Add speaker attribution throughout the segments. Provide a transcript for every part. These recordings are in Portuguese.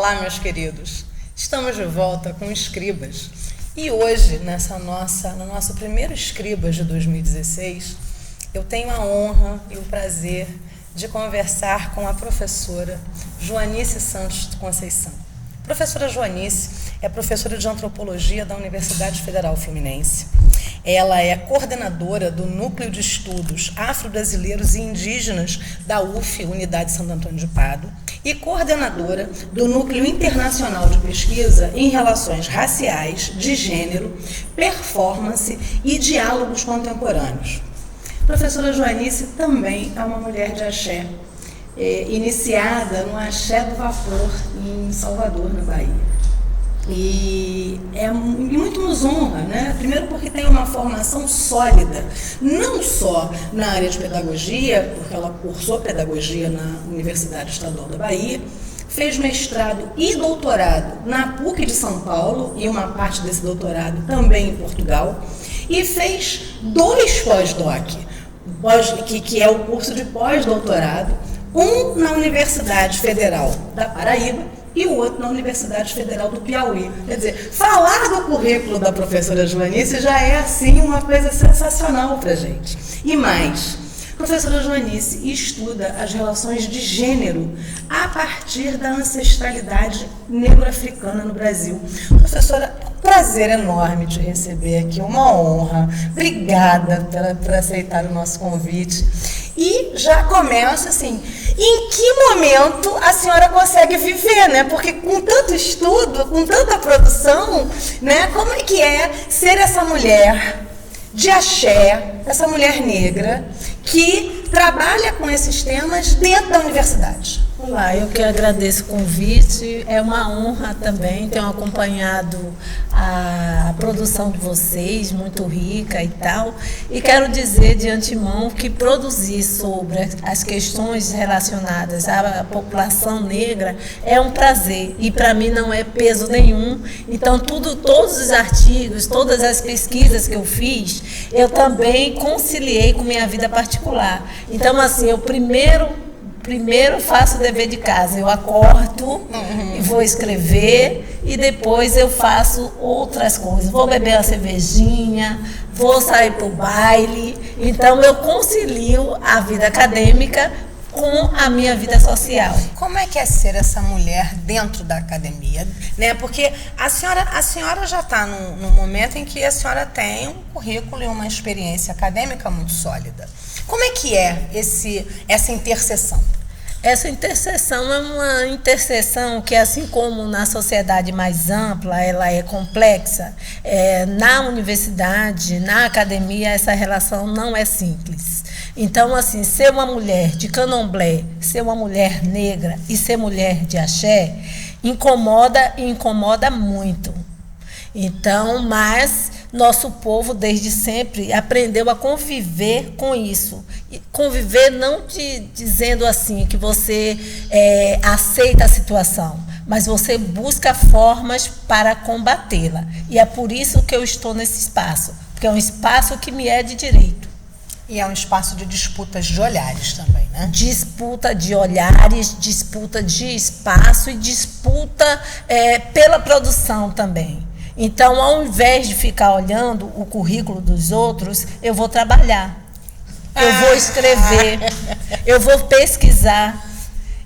Speaker 1: Olá, meus queridos. Estamos de volta com Escribas. E hoje, no nosso primeiro Escribas de 2016, eu tenho a honra e o prazer de conversar com a professora Joanice Santos Conceição. A professora Joanice é professora de Antropologia da Universidade Federal Fluminense. Ela é coordenadora do Núcleo de Estudos Afro-Brasileiros e Indígenas da UF, Unidade Santo Antônio de Pádua, e coordenadora do Núcleo Internacional de Pesquisa em Relações Raciais, de Gênero, Performance e Diálogos Contemporâneos. A professora Joanice também é uma mulher de axé, iniciada no Axé do Vapor, em Salvador, na Bahia. E muito nos honra, né? Primeiro porque tem uma formação sólida, não só na área de pedagogia, porque ela cursou pedagogia na Universidade Estadual da Bahia, fez mestrado e doutorado na PUC de São Paulo, e uma parte desse doutorado também em Portugal, e fez 2 pós-doc, que é o curso de pós-doutorado, um na Universidade Federal da Paraíba, e o outro na Universidade Federal do Piauí. Quer dizer, falar do currículo da professora Joanice já é, assim, uma coisa sensacional para a gente. E mais, a professora Joanice estuda as relações de gênero a partir da ancestralidade negro-africana no Brasil. Professora, é um prazer enorme te receber aqui, uma honra. Obrigada por aceitar o nosso convite. E já começa assim, em que momento a senhora consegue viver, né? Porque com tanto estudo, com tanta produção, né? Como é que é ser essa mulher de axé, essa mulher negra, que trabalha com esses temas dentro da universidade?
Speaker 2: Olá, eu que agradeço o convite, é uma honra também ter acompanhado a produção de vocês, muito rica e tal, e quero dizer de antemão que produzir sobre as questões relacionadas à população negra é um prazer, e para mim não é peso nenhum. Então todos os artigos, todas as pesquisas que eu fiz, eu também conciliei com minha vida particular. Então assim, eu primeiro faço o dever de casa, eu acordo e vou escrever, e depois eu faço outras coisas, vou beber uma cervejinha, vou sair para o baile. Então eu concilio a vida acadêmica com a minha vida social.
Speaker 1: Como é que é ser essa mulher dentro da academia, né? Porque a senhora já está num momento em que a senhora tem um currículo e uma experiência acadêmica muito sólida. Como é que é essa interseção?
Speaker 2: Essa interseção é uma interseção que, assim como na sociedade mais ampla, ela é complexa, na universidade, na academia, essa relação não é simples. Então, assim, ser uma mulher de candomblé, ser uma mulher negra e ser mulher de axé, incomoda e incomoda muito. Então, mas nosso povo, desde sempre, aprendeu a conviver com isso. E conviver não dizendo assim que você aceita a situação, mas você busca formas para combatê-la. E é por isso que eu estou nesse espaço, porque é um espaço que me é de direito.
Speaker 1: E é um espaço de disputas de olhares também, né?
Speaker 2: Disputa de olhares, disputa de espaço e disputa pela produção também. Então, ao invés de ficar olhando o currículo dos outros, eu vou trabalhar, eu vou escrever, eu vou pesquisar.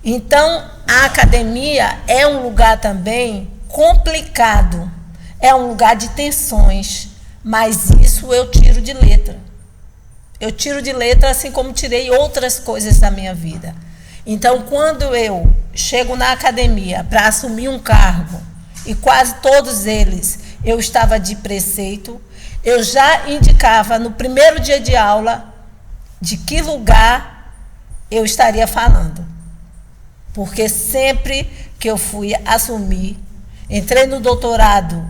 Speaker 2: Então, a academia é um lugar também complicado, é um lugar de tensões, mas isso eu tiro de letra. Eu tiro de letra assim como tirei outras coisas da minha vida. Então, quando eu chego na academia para assumir um cargo, e quase todos eles eu estava de preceito, eu já indicava no primeiro dia de aula de que lugar eu estaria falando. Porque sempre que eu fui assumir, entrei no doutorado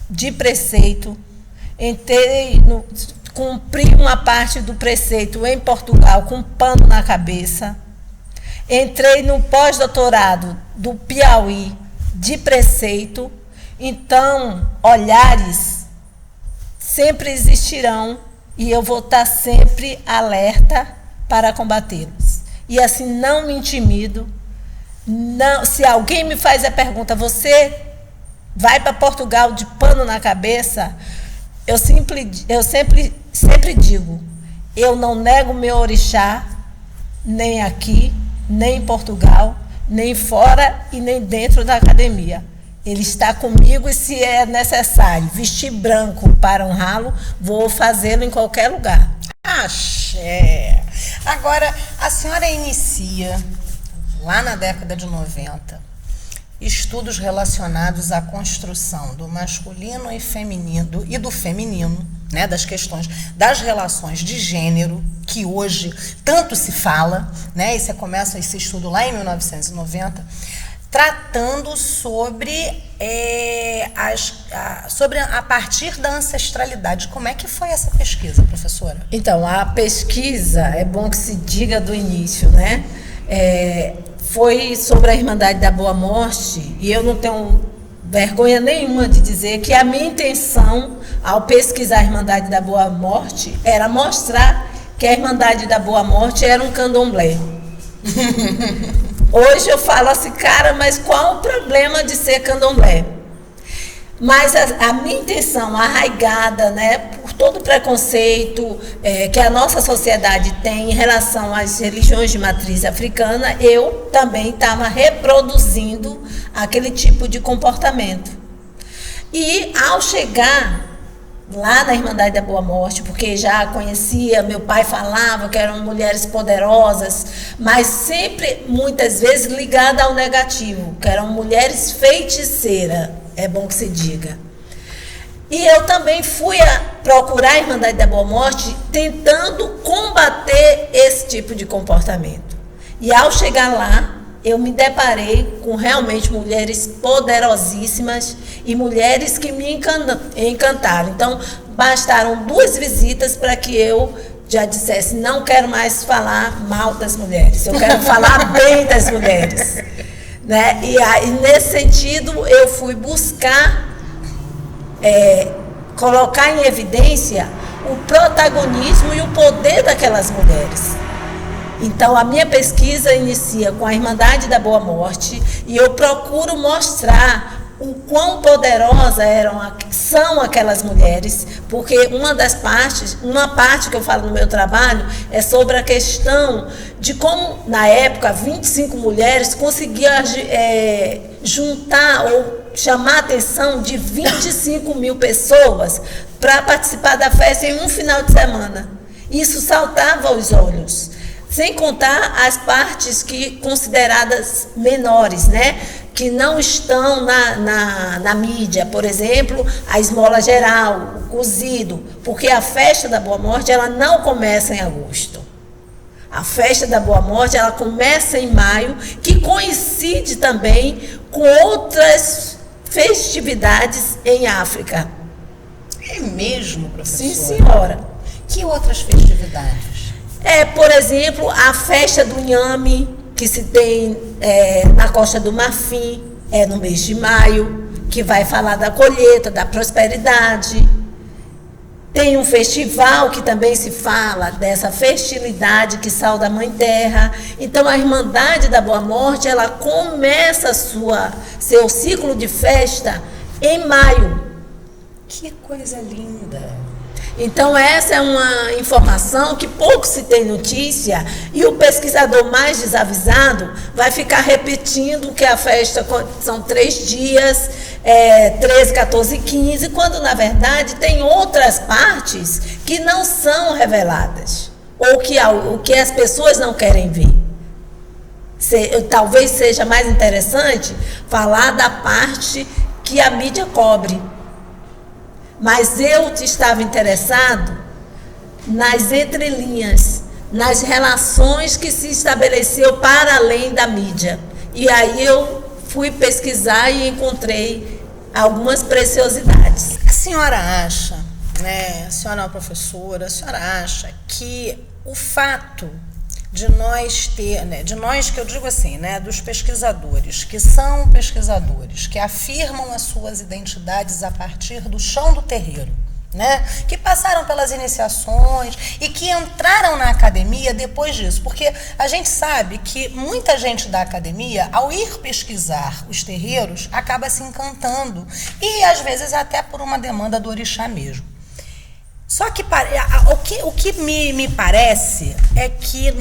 Speaker 2: de preceito, cumpri uma parte do preceito em Portugal com um pano na cabeça, entrei no pós-doutorado do Piauí de preceito. Então, olhares sempre existirão e eu vou estar sempre alerta para combatê-los. E assim não me intimido, Não, se alguém me faz a pergunta, você vai para Portugal de pano na cabeça? Eu sempre digo, eu não nego meu orixá, nem aqui, nem em Portugal, nem fora e nem dentro da academia. Ele está comigo e, se é necessário vestir branco para honrá-lo, vou fazê-lo em qualquer lugar.
Speaker 1: Axé! Agora, a senhora inicia, lá na década de 90, estudos relacionados à construção do masculino e feminino, e do feminino, né, das questões das relações de gênero, que hoje tanto se fala, né, e você começa esse estudo lá em 1990, tratando sobre a partir da ancestralidade. Como é que foi essa pesquisa, professora?
Speaker 2: Então, a pesquisa, é bom que se diga do início, né? Foi sobre a Irmandade da Boa Morte, e eu não tenho vergonha nenhuma de dizer que a minha intenção, ao pesquisar a Irmandade da Boa Morte, era mostrar que a Irmandade da Boa Morte era um candomblé. Hoje eu falo assim, cara, mas qual o problema de ser candomblé? Mas a minha intenção, arraigada, né, por todo o preconceito que a nossa sociedade tem em relação às religiões de matriz africana, eu também estava reproduzindo aquele tipo de comportamento. E ao chegar lá na Irmandade da Boa Morte, porque já conhecia, meu pai falava que eram mulheres poderosas, mas sempre, muitas vezes, ligada ao negativo, que eram mulheres feiticeiras, é bom que se diga. E eu também fui procurar a Irmandade da Boa Morte tentando combater esse tipo de comportamento. E ao chegar lá, eu me deparei com realmente mulheres poderosíssimas e mulheres que me encantaram. Então, bastaram 2 visitas para que eu já dissesse, não quero mais falar mal das mulheres, eu quero falar bem das mulheres. Né? E aí, nesse sentido, eu fui buscar colocar em evidência o protagonismo e o poder daquelas mulheres. Então, a minha pesquisa inicia com a Irmandade da Boa Morte e eu procuro mostrar o quão poderosas são aquelas mulheres, porque uma parte que eu falo no meu trabalho é sobre a questão de como, na época, 25 mulheres conseguiam juntar ou chamar a atenção de 25 mil pessoas para participar da festa em um final de semana. Isso saltava aos olhos. Sem contar as partes consideradas menores, né? Que não estão na mídia. Por exemplo, a esmola geral, o cozido. Porque a festa da Boa Morte, ela não começa em agosto. A festa da Boa Morte, ela começa em maio, que coincide também com outras festividades em África.
Speaker 1: É mesmo, professora?
Speaker 2: Sim, senhora.
Speaker 1: Que outras festividades?
Speaker 2: Por exemplo, a festa do Inhame, que se tem na Costa do Marfim, no mês de maio, que vai falar da colheita, da prosperidade. Tem um festival que também se fala dessa fertilidade que sauda a Mãe Terra. Então, a Irmandade da Boa Morte, ela começa seu ciclo de festa em maio.
Speaker 1: Que coisa linda!
Speaker 2: Então, essa é uma informação que pouco se tem notícia e o pesquisador mais desavisado vai ficar repetindo que a festa são 3 dias, 13, 14 e 15, quando, na verdade, tem outras partes que não são reveladas ou que as pessoas não querem ver. Talvez seja mais interessante falar da parte que a mídia cobre. Mas eu estava interessado nas entrelinhas, nas relações que se estabeleceu para além da mídia. E aí eu fui pesquisar e encontrei algumas preciosidades.
Speaker 1: A senhora acha, né, a senhora é uma professora, a senhora acha que o fato de nós que eu digo assim, né, dos pesquisadores, que são pesquisadores, que afirmam as suas identidades a partir do chão do terreiro, né, que passaram pelas iniciações e que entraram na academia depois disso, porque a gente sabe que muita gente da academia, ao ir pesquisar os terreiros, acaba se encantando e às vezes até por uma demanda do orixá mesmo. Só que o que me parece é que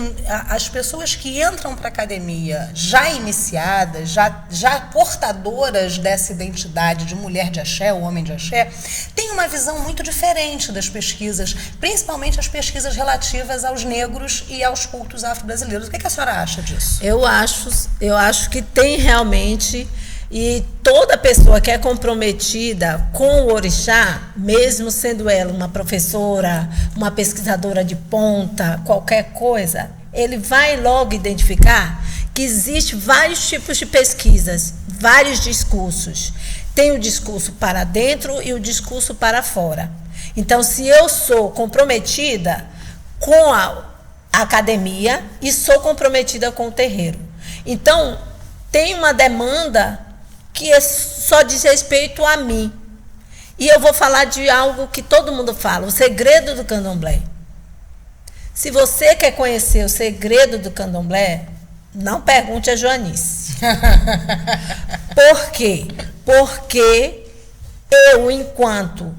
Speaker 1: as pessoas que entram para a academia já iniciadas, já portadoras dessa identidade de mulher de axé, ou homem de axé, têm uma visão muito diferente das pesquisas, principalmente as pesquisas relativas aos negros e aos cultos afro-brasileiros. O que a senhora acha disso?
Speaker 2: Eu acho que tem realmente. E toda pessoa que é comprometida com o orixá, mesmo sendo ela uma professora, uma pesquisadora de ponta, qualquer coisa, ele vai logo identificar que existe vários tipos de pesquisas, vários discursos. Tem o discurso para dentro e o discurso para fora. Então, se eu sou comprometida com a academia e sou comprometida com o terreiro, então tem uma demanda que só diz respeito a mim. E eu vou falar de algo que todo mundo fala, o segredo do candomblé. Se você quer conhecer o segredo do candomblé, não pergunte a Joanice. Por quê? Porque eu, enquanto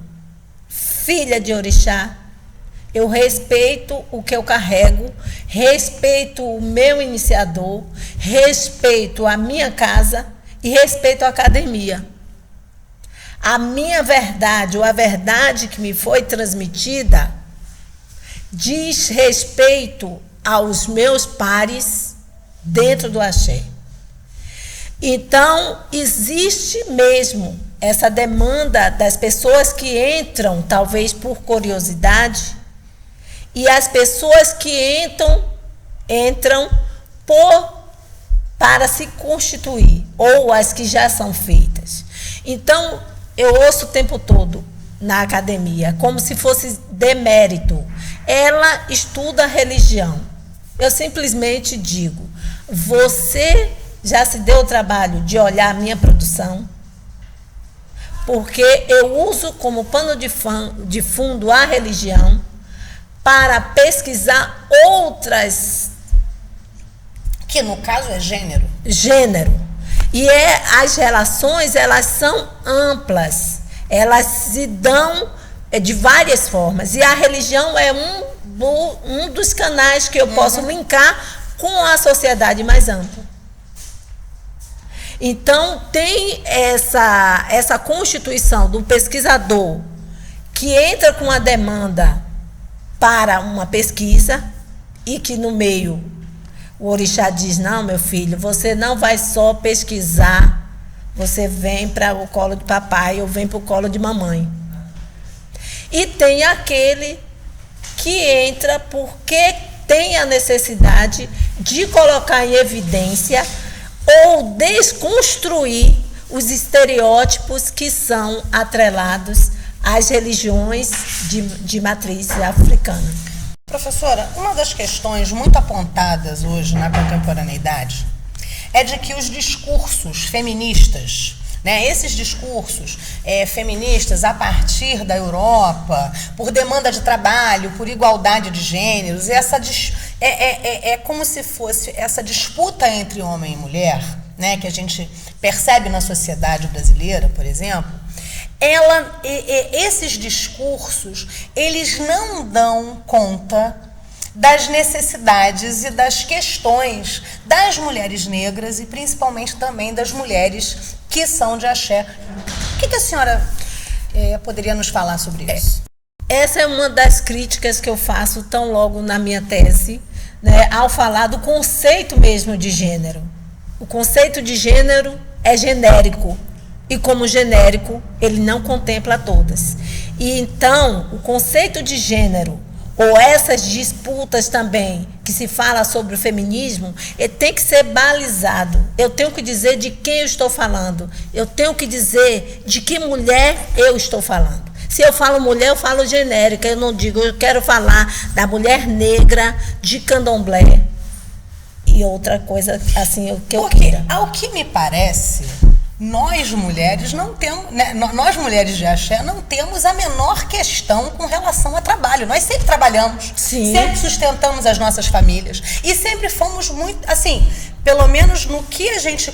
Speaker 2: filha de orixá, eu respeito o que eu carrego, respeito o meu iniciador, respeito a minha casa e respeito à academia. A minha verdade, ou a verdade que me foi transmitida, diz respeito aos meus pares dentro do axé. Então, existe mesmo essa demanda das pessoas que entram, talvez por curiosidade, e as pessoas que entram para se constituir, ou as que já são feitas. Então, eu ouço o tempo todo na academia, como se fosse demérito. Ela estuda religião. Eu simplesmente digo, você já se deu o trabalho de olhar a minha produção? Porque eu uso como pano de fundo a religião para pesquisar outras,
Speaker 1: que no caso é gênero.
Speaker 2: Gênero. E as relações, elas são amplas. Elas se dão de várias formas. E a religião é um dos canais que eu posso linkar com a sociedade mais ampla. Então, tem essa constituição do pesquisador que entra com a demanda para uma pesquisa e que no meio o orixá diz, não, meu filho, você não vai só pesquisar, você vem para o colo de papai ou vem para o colo de mamãe. E tem aquele que entra porque tem a necessidade de colocar em evidência ou desconstruir os estereótipos que são atrelados às religiões de matriz africana.
Speaker 1: Professora, uma das questões muito apontadas hoje na contemporaneidade é de que os discursos feministas, né, esses discursos feministas a partir da Europa, por demanda de trabalho, por igualdade de gêneros, é como se fosse essa disputa entre homem e mulher, né, que a gente percebe na sociedade brasileira, por exemplo. Esses discursos, eles não dão conta das necessidades e das questões das mulheres negras e principalmente também das mulheres que são de axé. O que a senhora poderia nos falar sobre isso?
Speaker 2: Essa é uma das críticas que eu faço tão logo na minha tese, né, ao falar do conceito mesmo de gênero. O conceito de gênero é genérico. E como genérico, ele não contempla todas. E então, o conceito de gênero, ou essas disputas também, que se fala sobre o feminismo, ele tem que ser balizado. Eu tenho que dizer de quem eu estou falando. Eu tenho que dizer de que mulher eu estou falando. Se eu falo mulher, eu falo genérica. Eu não digo, eu quero falar da mulher negra, de candomblé. E outra coisa, assim, que eu queira.
Speaker 1: Ao que me parece, nós mulheres não temos, né, nós mulheres de axé não temos a menor questão com relação a trabalho. Nós sempre trabalhamos,
Speaker 2: Sim.
Speaker 1: sempre sustentamos as nossas famílias e sempre fomos muito, assim, pelo menos no que a gente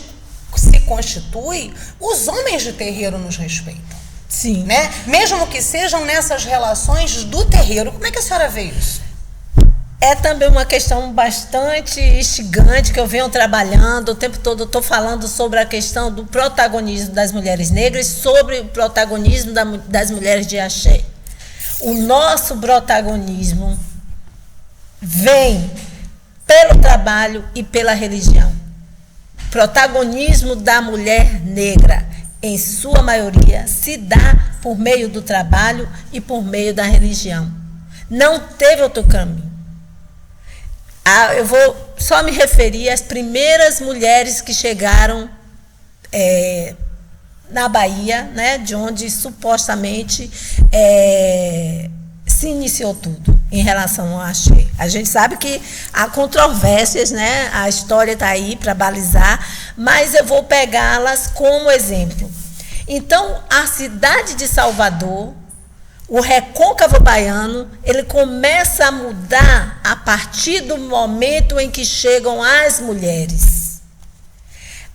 Speaker 1: se constitui, os homens de terreiro nos respeitam.
Speaker 2: Sim.
Speaker 1: Né? Mesmo que sejam nessas relações do terreiro. Como é que a senhora vê isso?
Speaker 2: É também uma questão bastante instigante que eu venho trabalhando o tempo todo. Eu estou falando sobre a questão do protagonismo das mulheres negras, sobre o protagonismo das mulheres de axé. O nosso protagonismo vem pelo trabalho e pela religião. Protagonismo da mulher negra, em sua maioria, se dá por meio do trabalho e por meio da religião. Não teve outro caminho. Eu vou só me referir às primeiras mulheres que chegaram na Bahia, né, de onde supostamente se iniciou tudo em relação ao axé. A gente sabe que há controvérsias, né? A história está aí para balizar, mas eu vou pegá-las como exemplo. Então, a cidade de Salvador, o recôncavo baiano, ele começa a mudar a partir do momento em que chegam as mulheres.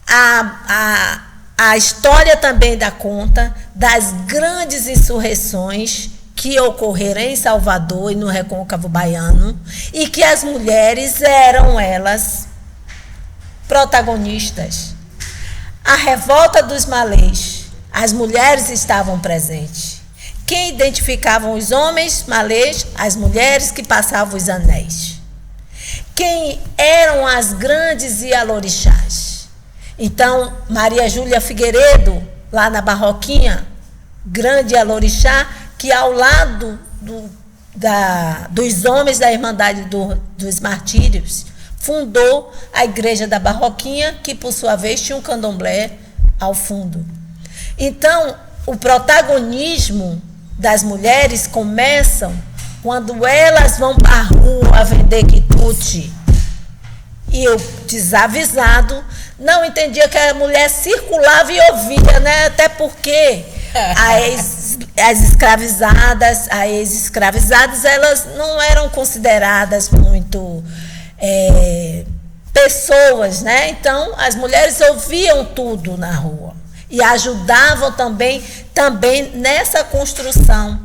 Speaker 2: A história também dá conta das grandes insurreições que ocorreram em Salvador e no recôncavo baiano, e que as mulheres eram elas protagonistas. A revolta dos malês, as mulheres estavam presentes. Quem identificavam os homens malês? As mulheres que passavam os anéis. Quem eram as grandes ialorixás? Então, Maria Júlia Figueiredo, lá na Barroquinha, grande ialorixá, que ao lado dos homens da Irmandade dos Martírios, fundou a Igreja da Barroquinha, que por sua vez tinha um candomblé ao fundo. Então, o protagonismo das mulheres começam quando elas vão para a rua vender quitute. E eu, desavisado, não entendia que a mulher circulava e ouvia, né? Até porque as escravizadas, as ex-escravizadas, elas não eram consideradas muito pessoas, né? Então, as mulheres ouviam tudo na rua e ajudavam também nessa construção.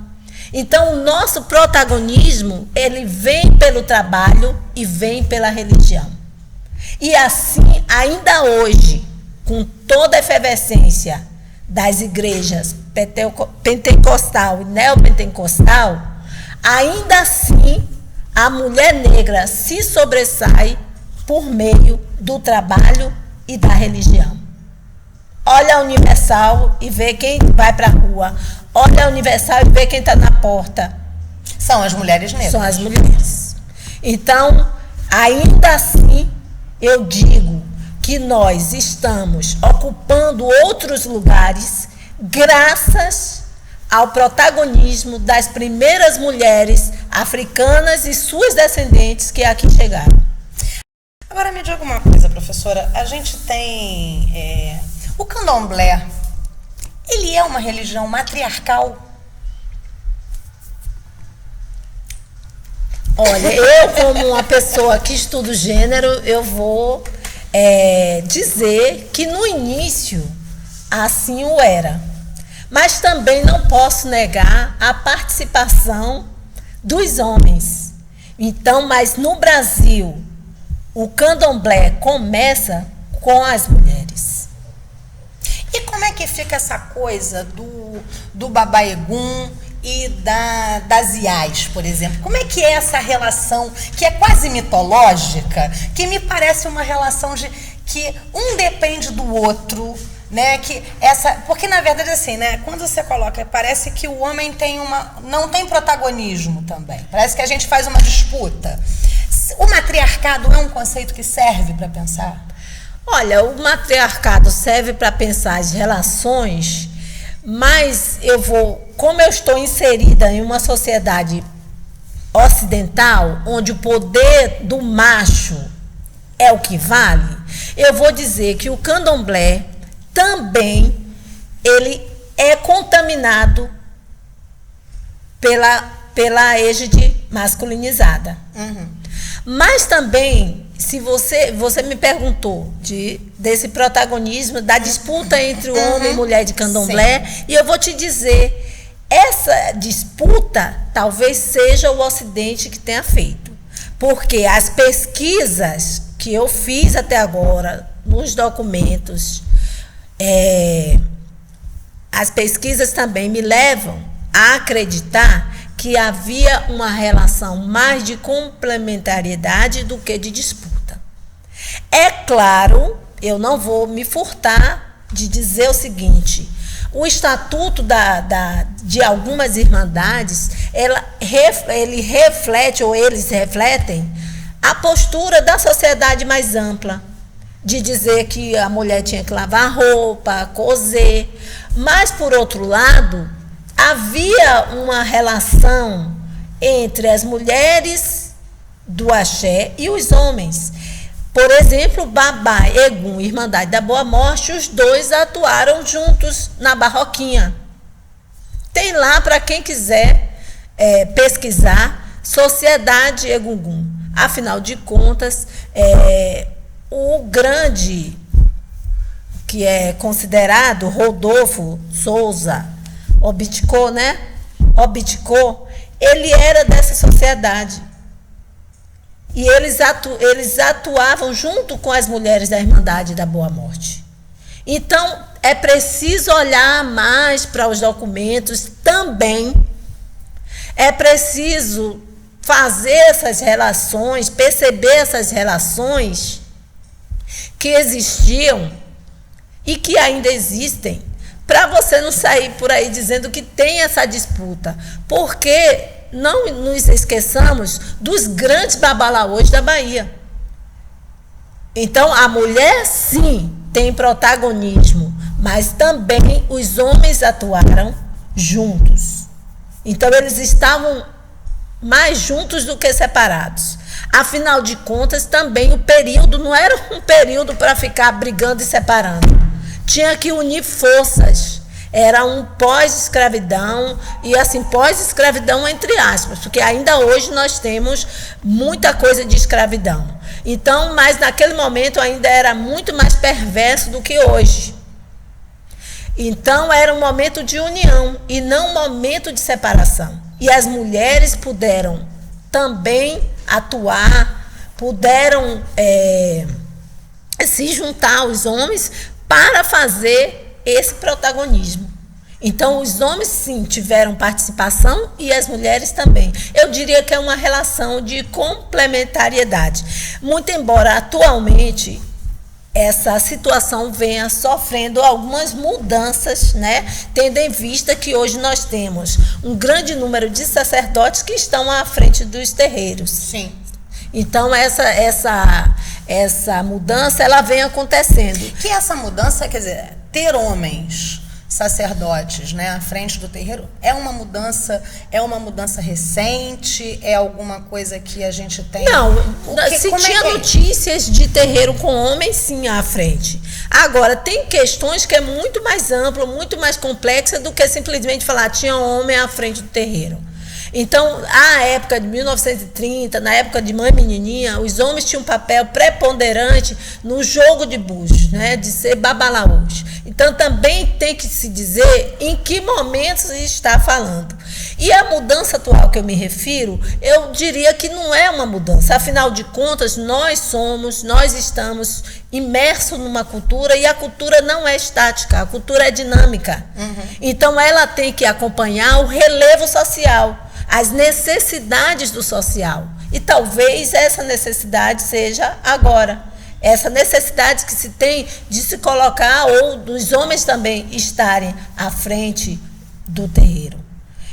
Speaker 2: Então, o nosso protagonismo, ele vem pelo trabalho e vem pela religião. E assim, ainda hoje, com toda a efervescência das igrejas pentecostal e neopentecostal, ainda assim, a mulher negra se sobressai por meio do trabalho e da religião. Olha a Universal e vê quem vai para a rua. Olha a Universal e vê quem está na porta.
Speaker 1: São as mulheres negras.
Speaker 2: São as mulheres. Então, ainda assim, eu digo que nós estamos ocupando outros lugares graças ao protagonismo das primeiras mulheres africanas e suas descendentes que aqui chegaram.
Speaker 1: Agora me diga uma coisa, professora. A gente tem o candomblé. Ele é uma religião matriarcal?
Speaker 2: Olha, eu como uma pessoa que estuda o gênero, eu vou dizer que no início assim o era. Mas também não posso negar a participação dos homens. Então, mas no Brasil, o candomblé começa com as mulheres.
Speaker 1: E como é que fica essa coisa do babaegum e das iás, por exemplo? Como é que é essa relação, que é quase mitológica, que me parece uma relação de que um depende do outro, né? Porque na verdade assim, né, quando você coloca, parece que o homem não tem protagonismo também. Parece que a gente faz uma disputa. O matriarcado é um conceito que serve para pensar?
Speaker 2: Olha, o matriarcado serve para pensar as relações, mas como eu estou inserida em uma sociedade ocidental, onde o poder do macho é o que vale, eu vou dizer que o candomblé também ele é contaminado pela égide masculinizada. Mas também, se você me perguntou desse protagonismo, da disputa entre o homem e mulher de candomblé, e eu vou te dizer, essa disputa talvez seja o Ocidente que tenha feito. Porque as pesquisas que eu fiz até agora, nos documentos, as pesquisas também me levam a acreditar que havia uma relação mais de complementariedade do que de disputa. É claro, eu não vou me furtar de dizer o seguinte: o estatuto de algumas irmandades, ele reflete, ou eles refletem, a postura da sociedade mais ampla, de dizer que a mulher tinha que lavar roupa, coser. Mas, por outro lado, havia uma relação entre as mulheres do axé e os homens. Por exemplo, Babá, Egum, Irmandade da Boa Morte, os dois atuaram juntos na Barroquinha. Tem lá, para quem quiser pesquisar, Sociedade Egungum. Afinal de contas, o grande, que é considerado Rodolfo Souza Obitko, né? Obitko, ele era dessa sociedade. E eles atuavam junto com as mulheres da Irmandade da Boa Morte. Então, é preciso olhar mais para os documentos também. É preciso fazer essas relações, perceber essas relações que existiam e que ainda existem, para você não sair por aí dizendo que tem essa disputa. Porque não nos esqueçamos dos grandes babalaôs da Bahia. Então, a mulher, sim, tem protagonismo, mas também os homens atuaram juntos. Então, eles estavam mais juntos do que separados. Afinal de contas, também o período não era um período para ficar brigando e separando. Tinha que unir forças. Era um pós-escravidão, e assim, pós-escravidão entre aspas, porque ainda hoje nós temos muita coisa de escravidão. Então, mas naquele momento ainda era muito mais perverso do que hoje. Então, era um momento de união e não um momento de separação. E as mulheres puderam também atuar, puderam se juntar aos homens para fazer esse protagonismo. Então, os homens, sim, tiveram participação e as mulheres também. Eu diria que é uma relação de complementariedade. Muito embora, atualmente, essa situação venha sofrendo algumas mudanças, né? Tendo em vista que hoje nós temos um grande número de sacerdotes que estão à frente dos terreiros.
Speaker 1: Sim.
Speaker 2: Então, essa mudança, ela vem acontecendo.
Speaker 1: Que essa mudança, quer dizer, ter homens sacerdotes, né, à frente do terreiro, é uma mudança recente, é alguma coisa que a gente tem?
Speaker 2: Não, se tinha notícias de terreiro com homens, sim, à frente. Agora, tem questões que é muito mais ampla, muito mais complexa do que simplesmente falar tinha homem à frente do terreiro. Então, na época de 1930, na época de Mãe Menininha, os homens tinham um papel preponderante no jogo de búzios, né, de ser babalaôs. Então, também tem que se dizer em que momento se está falando. E a mudança atual que eu me refiro, eu diria que não é uma mudança. Afinal de contas, nós estamos imersos numa cultura, e a cultura não é estática, a cultura é dinâmica. Então, ela tem que acompanhar o relevo social, as necessidades do social. E talvez essa necessidade seja agora. Essa necessidade que se tem de se colocar, ou dos homens também estarem à frente do terreiro.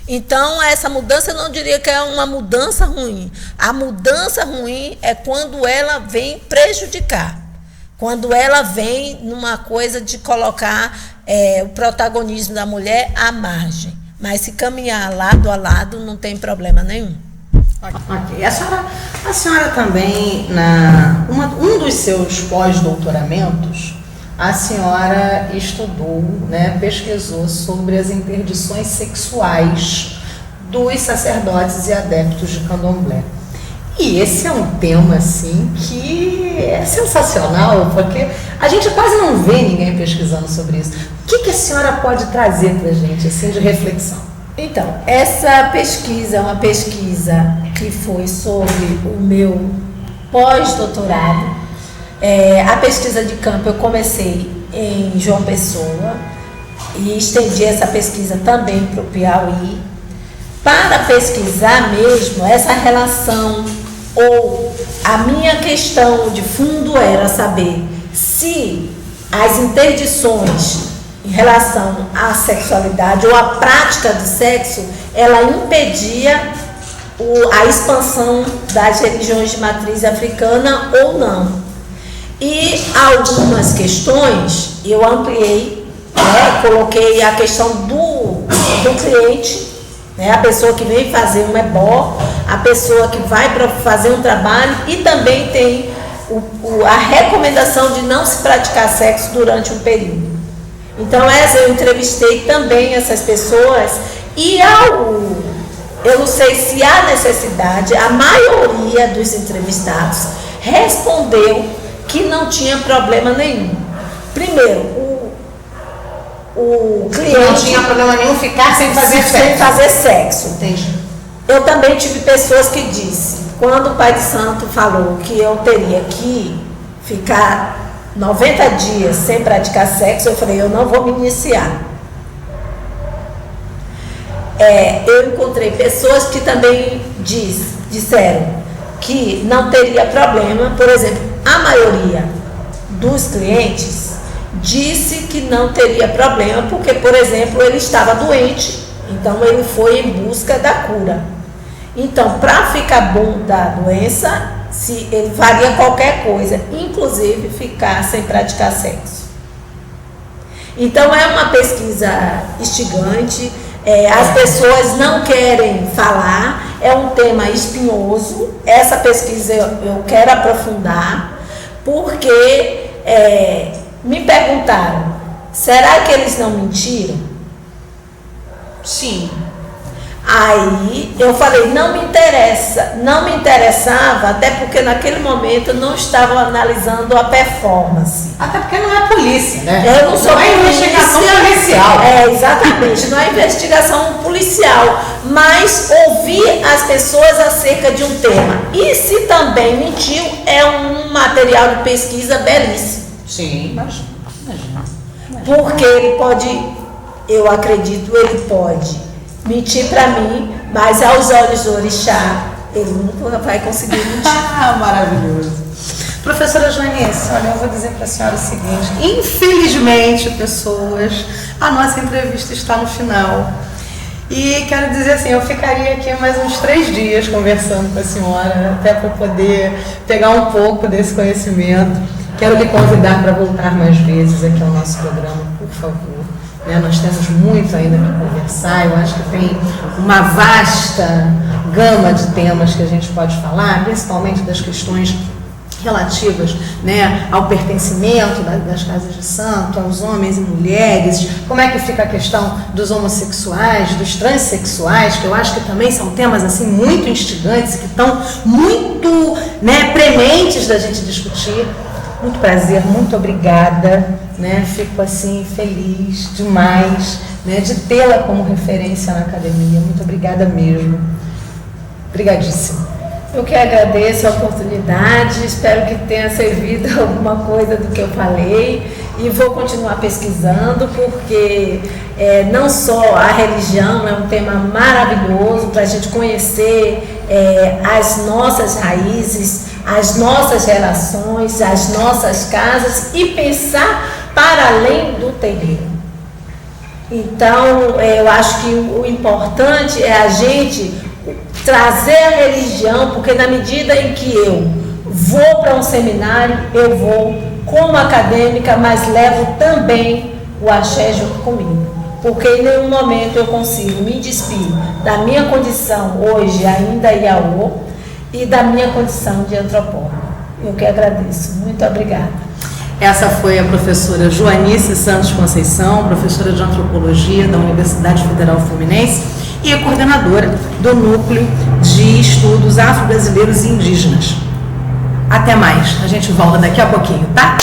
Speaker 2: Então, essa mudança, eu não diria que é uma mudança ruim. A mudança ruim é quando ela vem prejudicar. Quando ela vem numa coisa de colocar o protagonismo da mulher à margem. Mas se caminhar lado a lado, não tem problema nenhum.
Speaker 1: Ok. A senhora também, um dos seus pós-doutoramentos a senhora estudou, né, pesquisou sobre as interdições sexuais dos sacerdotes e adeptos de candomblé. E esse é um tema, assim, que é sensacional, porque a gente quase não vê ninguém pesquisando sobre isso. O que a senhora pode trazer para a gente, assim, de reflexão?
Speaker 2: Então, essa pesquisa é uma pesquisa que foi sobre o meu pós-doutorado. A pesquisa de campo eu comecei em João Pessoa e estendi essa pesquisa também para o Piauí, para pesquisar mesmo essa relação, ou a minha questão de fundo era saber se as interdições em relação à sexualidade ou à prática do sexo, ela impedia a expansão das religiões de matriz africana ou não. E algumas questões eu ampliei, né, coloquei a questão do cliente, né, a pessoa que vem fazer um ebó, a pessoa que vai para fazer um trabalho, e também tem a recomendação de não se praticar sexo durante um período. Então eu entrevistei também essas pessoas e eu não sei se há necessidade, a maioria dos entrevistados respondeu que não tinha problema nenhum. Primeiro, o cliente
Speaker 1: não tinha problema nenhum ficar sem fazer sexo.
Speaker 2: Entendi. Eu também tive pessoas que disseram, quando o Pai de Santo falou que eu teria que ficar 90 dias sem praticar sexo, eu falei, eu não vou me iniciar. Eu encontrei pessoas que também disseram que não teria problema. Por exemplo, a maioria dos clientes disse que não teria problema, porque, por exemplo, ele estava doente, então ele foi em busca da cura. Então, para ficar bom da doença, se ele faria qualquer coisa, inclusive ficar sem praticar sexo. Então, é uma pesquisa instigante, as pessoas não querem falar, é um tema espinhoso. Essa pesquisa eu quero aprofundar, porque me perguntaram, será que eles não mentiram?
Speaker 1: Sim.
Speaker 2: Aí eu falei, não me interessava, até porque naquele momento eu não estava analisando a performance.
Speaker 1: Até porque não é polícia, né?
Speaker 2: Eu não sou
Speaker 1: não é investigação policial.
Speaker 2: Exatamente, não é investigação policial, mas ouvir as pessoas acerca de um tema. E se também mentiu, é um material de pesquisa belíssimo.
Speaker 1: Sim, imagina.
Speaker 2: Porque ele pode, eu acredito, ele pode mentir para mim, mas aos olhos do orixá, ele nunca vai conseguir mentir.
Speaker 1: Maravilhoso. Professora Joanice, olha, eu vou dizer para a senhora o seguinte, infelizmente, pessoas, a nossa entrevista está no final. E quero dizer assim, eu ficaria aqui mais uns 3 dias conversando com a senhora, até para poder pegar um pouco desse conhecimento. Quero lhe convidar para voltar mais vezes aqui ao nosso programa, por favor. Nós temos muito ainda para conversar, eu acho que tem uma vasta gama de temas que a gente pode falar, principalmente das questões relativas, ao pertencimento das casas de santo, aos homens e mulheres, como é que fica a questão dos homossexuais, dos transexuais, que eu acho que também são temas assim muito instigantes e que estão muito prementes da gente discutir. Muito prazer, muito obrigada, fico assim feliz demais, de tê-la como referência na academia. Muito obrigada mesmo. Obrigadíssima.
Speaker 2: Eu que agradeço a oportunidade, espero que tenha servido alguma coisa do que eu falei e vou continuar pesquisando, porque não só a religião é um tema maravilhoso para a gente conhecer as nossas raízes, as nossas relações, as nossas casas e pensar para além do terreno. Então, eu acho que o importante é a gente trazer a religião, porque na medida em que eu vou para um seminário, eu vou como acadêmica, mas levo também o axé junto comigo. Porque em nenhum momento eu consigo me despir da minha condição hoje ainda Iaô e da minha condição de antropóloga. Eu que agradeço. Muito obrigada.
Speaker 1: Essa foi a professora Joanice Santos Conceição, professora de Antropologia da Universidade Federal Fluminense e a coordenadora do Núcleo de Estudos Afro-Brasileiros e Indígenas. Até mais, a gente volta daqui a pouquinho, tá?